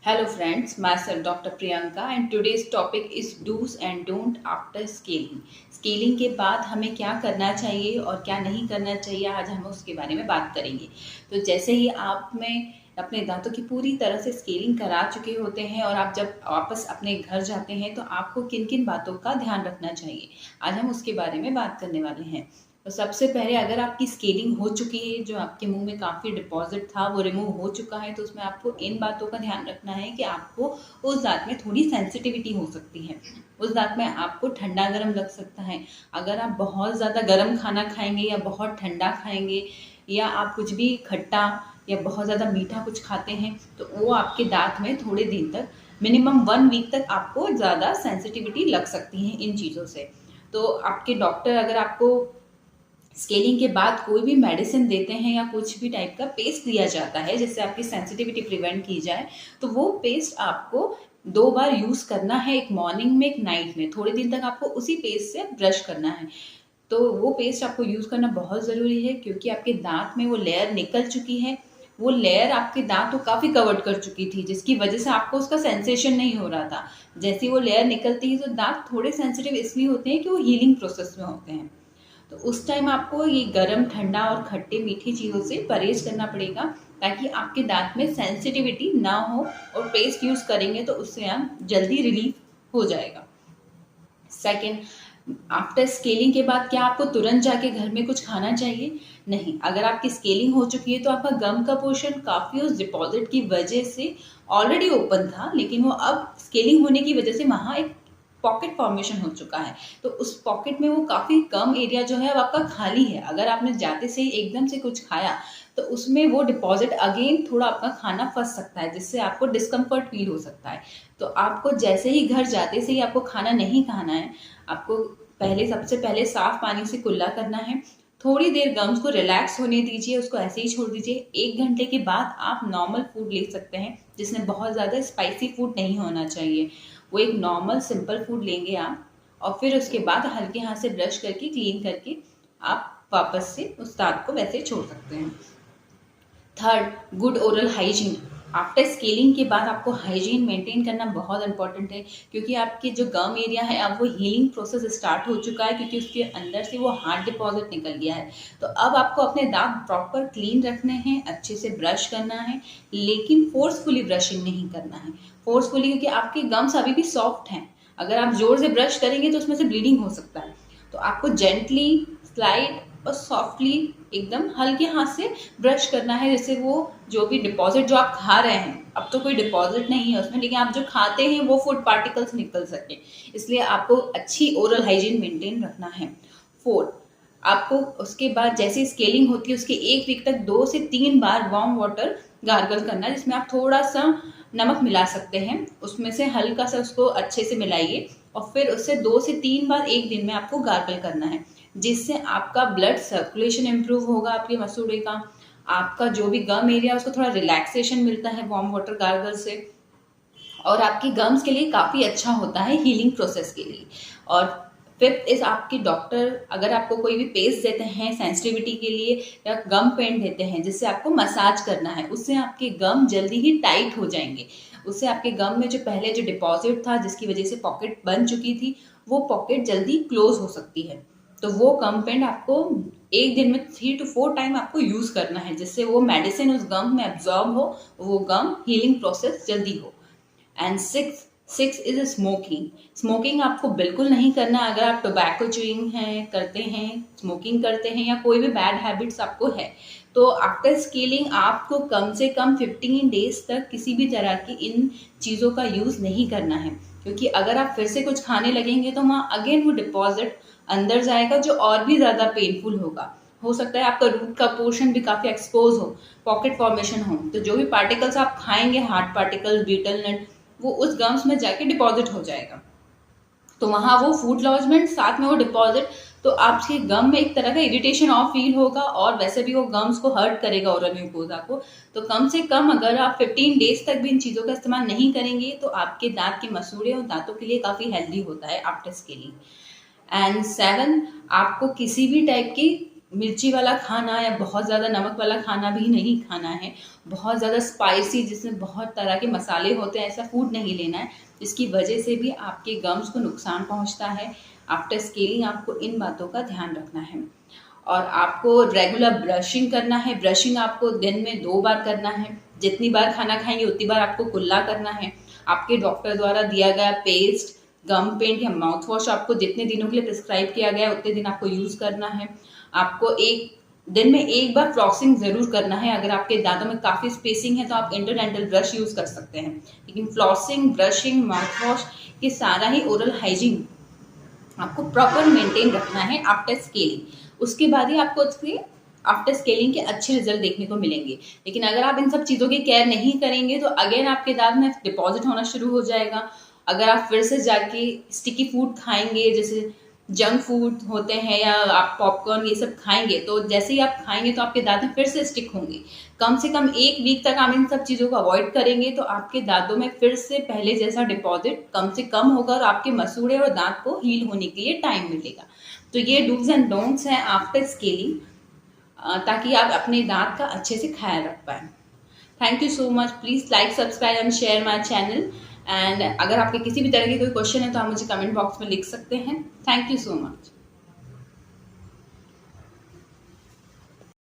Hello friends, myself Dr. Priyanka and today's topic is do's and don't after scaling. Scaling के बाद हमें क्या करना चाहिए और क्या नहीं करना चाहिए, आज हम उसके बारे में बात करेंगे। तो जैसे ही आप में अपने दांतों की पूरी तरह से स्केलिंग करा चुके होते हैं और आप जब वापस अपने घर जाते हैं तो आपको किन किन बातों का ध्यान रखना चाहिए, आज हम उसके बारे में बात करने वाले हैं। तो सबसे पहले अगर आपकी स्केलिंग हो चुकी है, जो आपके मुंह में काफ़ी डिपॉजिट था वो रिमूव हो चुका है, तो उसमें आपको इन बातों का ध्यान रखना है कि आपको उस दांत में थोड़ी सेंसिटिविटी हो सकती है। उस दांत में आपको ठंडा गर्म लग सकता है। अगर आप बहुत ज़्यादा गर्म खाना खाएंगे या बहुत ठंडा खाएंगे या आप कुछ भी खट्टा या बहुत ज़्यादा मीठा कुछ खाते हैं तो वो आपके दांत में थोड़े दिन तक, मिनिमम 1 वीक तक आपको ज़्यादा सेंसिटिविटी लग सकती है इन चीज़ों से। तो आपके डॉक्टर अगर आपको स्केलिंग के बाद कोई भी मेडिसिन देते हैं या कुछ भी टाइप का पेस्ट दिया जाता है जिससे आपकी सेंसिटिविटी प्रिवेंट की जाए, तो वो पेस्ट आपको 2 बार यूज़ करना है, एक मॉर्निंग में एक नाइट में। थोड़े दिन तक आपको उसी पेस्ट से ब्रश करना है। तो वो पेस्ट आपको यूज़ करना बहुत ज़रूरी है क्योंकि आपके दांत में वो लेयर निकल चुकी है। वो लेयर आपके दांत को काफ़ी कवर्ड कर चुकी थी जिसकी वजह से आपको उसका सेंसेशन नहीं हो रहा था। जैसे वो लेयर निकलती है तो दांत थोड़े सेंसिटिव इसलिए होते हैं कि वो हीलिंग प्रोसेस में होते हैं। तो उस टाइम आपको ये गरम ठंडा और खट्टे मीठी चीज़ों से परहेज करना पड़ेगा ताकि आपके दांत में सेंसिटिविटी ना हो, और पेस्ट यूज़ करेंगे तो उससे आप जल्दी रिलीफ हो जाएगा। सेकेंड, आफ्टर स्केलिंग के बाद क्या आपको तुरंत जाके घर में कुछ खाना चाहिए? नहीं। अगर आपकी स्केलिंग हो चुकी है तो आपका गम का पोर्शन काफ़ी उस डिपॉजिट की वजह से ऑलरेडी ओपन था, लेकिन वो अब स्केलिंग होने की वजह से वहाँ एक पॉकेट फॉर्मेशन हो चुका है। तो उस पॉकेट में वो काफ़ी कम एरिया जो है अब आपका खाली है। अगर आपने जाते से ही एकदम से कुछ खाया तो उसमें वो डिपॉजिट अगेन थोड़ा आपका खाना फंस सकता है जिससे आपको डिस्कम्फर्ट फील हो सकता है। तो आपको जैसे ही घर जाते से ही आपको खाना नहीं खाना है। आपको पहले, सबसे पहले साफ पानी से कुल्ला करना है। थोड़ी देर गम्स को रिलैक्स होने दीजिए, उसको ऐसे ही छोड़ दीजिए। 1 घंटे के बाद आप नॉर्मल फूड ले सकते हैं जिसमें बहुत ज़्यादा स्पाइसी फूड नहीं होना चाहिए। वो एक नॉर्मल सिंपल फूड लेंगे आप, और फिर उसके बाद हल्के हाथ से ब्रश करके क्लीन करके आप वापस से उस दांत को वैसे छोड़ सकते हैं। Third, good oral hygiene. After scaling के बाद आपको हाइजीन मेंटेन करना बहुत इंपॉर्टेंट है क्योंकि आपके जो गम एरिया है अब वो हीलिंग प्रोसेस स्टार्ट हो चुका है क्योंकि उसके अंदर से वो हार्ड डिपॉजिट निकल गया है। तो अब आपको अपने दांत प्रॉपर क्लीन रखने हैं, अच्छे से ब्रश करना है, लेकिन फोर्सफुली ब्रशिंग नहीं करना है। फोर्सफुली क्योंकि आपके गम्स अभी भी सॉफ्ट हैं। अगर आप जोर से ब्रश करेंगे तो उसमें से ब्लीडिंग हो सकता है। तो आपको जेंटली, स्लाइड और सॉफ्टली एकदम हल्के हाथ से ब्रश करना है, जैसे वो जो भी डिपॉजिट जो आप खा रहे हैं, अब तो कोई डिपॉजिट नहीं है उसमें, लेकिन आप जो खाते हैं वो फूड पार्टिकल्स निकल सके, इसलिए आपको अच्छी ओरल हाइजीन मेंटेन रखना है। फोर्थ, आपको उसके बाद जैसे स्केलिंग होती है उसके 1 वीक तक 2 से 3 बार वार्म वाटर गार्गल करना है जिसमें आप थोड़ा सा नमक मिला सकते हैं, उसमें से हल्का सा उसको अच्छे से मिलाइए और फिर उससे 2 से 3 बार एक दिन में आपको गार्गल करना है, जिससे आपका ब्लड सर्कुलेशन इम्प्रूव होगा, आपके मसूड़े का, आपका जो भी गम एरिया उसको थोड़ा रिलैक्सेशन मिलता है वार्म वाटर गार्गल से, और आपकी गम्स के लिए काफ़ी अच्छा होता है हीलिंग प्रोसेस के लिए। और फिफ्थ इज, आपके डॉक्टर अगर आपको कोई भी पेस्ट देते हैं सेंसिटिविटी के लिए या गम पेंट देते हैं जिससे आपको मसाज करना है, उससे आपके गम जल्दी ही टाइट हो जाएंगे। उससे आपके गम में जो पहले जो डिपॉजिट था जिसकी वजह से पॉकेट बन चुकी थी, वो पॉकेट जल्दी क्लोज हो सकती है। तो वो गम पेंट आपको एक दिन में 3 to 4 टाइम आपको यूज करना है जिससे वो मेडिसिन उस गम में एब्जॉर्ब हो, वो गम हीलिंग प्रोसेस जल्दी हो। And six is smoking. Smoking आपको बिल्कुल नहीं करना। अगर आप टोबैको च्यूइंग है करते हैं, स्मोकिंग करते हैं या कोई भी बैड हैबिट्स आपको है, तो आफ्टर स्केलिंग आपको कम से कम 15 डेज तक किसी भी तरह की इन चीज़ों का यूज़ नहीं करना है, क्योंकि अगर आप फिर से कुछ खाने लगेंगे तो वहाँ अगेन वो डिपॉजिट अंदर जाएगा जो और भी ज़्यादा पेनफुल होगा। हो सकता है आपका रूट का पोर्शन भी काफ़ी एक्सपोज हो, पॉकेट फॉर्मेशन हो, तो जो भी पार्टिकल्स आप खाएंगे, हार्ड पार्टिकल्स, बीटल नट, वो उस गम्स में जाके डिपॉजिट हो जाएगा। तो वहाँ वो फूड लॉजमेंट साथ में वो डिपॉजिट, तो आपके गम में एक तरह का इरिटेशन और फील होगा और वैसे भी वो गम्स को हर्ट करेगा ओरल म्यूकोजा को। तो कम से कम अगर आप 15 डेज तक भी इन चीज़ों का इस्तेमाल नहीं करेंगे तो आपके दांत के मसूड़े और दांतों के लिए काफ़ी हेल्दी होता है आफ्टर स्केलिंग। एंड 7, आपको किसी भी टाइप की मिर्ची वाला खाना या बहुत ज़्यादा नमक वाला खाना भी नहीं खाना है। बहुत ज़्यादा स्पाइसी जिसमें बहुत तरह के मसाले होते हैं, ऐसा फूड नहीं लेना है, जिसकी वजह से भी आपके गम्स को नुकसान पहुंचता है। आफ्टर स्केलिंग आपको इन बातों का ध्यान रखना है। और आपको रेगुलर ब्रशिंग करना है। ब्रशिंग आपको दिन में 2 बार करना है। जितनी बार खाना खाएंगे उतनी बार आपको कुल्ला करना है। आपके डॉक्टर द्वारा दिया गया पेस्ट, गम पेंट या माउथ वॉश आपको जितने दिनों के लिए प्रिस्क्राइब किया गया है उतने दिन आपको यूज़ करना है। आपको एक दिन में 1 बार फ्लॉसिंग ज़रूर करना है। अगर आपके दांतों में काफ़ी स्पेसिंग है तो आप इंटरडेंटल ब्रश यूज़ कर सकते हैं, लेकिन फ्लॉसिंग, ब्रशिंग, माउथ वॉश, ये सारा ही ओरल हाइजीन आपको प्रॉपर मेंटेन रखना है आफ्टर स्केलिंग। उसके बाद ही आपको उसके आफ्टर स्केलिंग के अच्छे रिजल्ट देखने को मिलेंगे। लेकिन अगर आप इन सब चीज़ों की केयर नहीं करेंगे तो अगेन आपके दांत में डिपॉजिट होना शुरू हो जाएगा। अगर आप फिर से जाके स्टिकी फूड खाएंगे, जैसे जंक फूड होते हैं, या आप पॉपकॉर्न ये सब खाएंगे, तो जैसे ही आप खाएंगे तो आपके दांत में फिर से स्टिक होंगे। कम से कम 1 वीक तक आप इन सब चीज़ों को अवॉइड करेंगे तो आपके दांतों में फिर से पहले जैसा डिपॉजिट कम से कम होगा और आपके मसूड़े और दांत को हील होने के लिए टाइम मिलेगा। तो ये डूज एंड डोंट्स हैं आफ्टर स्केलिंग, ताकि आप अपने दांत का अच्छे से ख्याल रख पाएँ। Thank you so much. Please like, subscribe and share my channel. And अगर आपके किसी भी तरह की कोई क्वेश्चन है तो आप मुझे कमेंट बॉक्स में लिख सकते हैं। Thank you so much.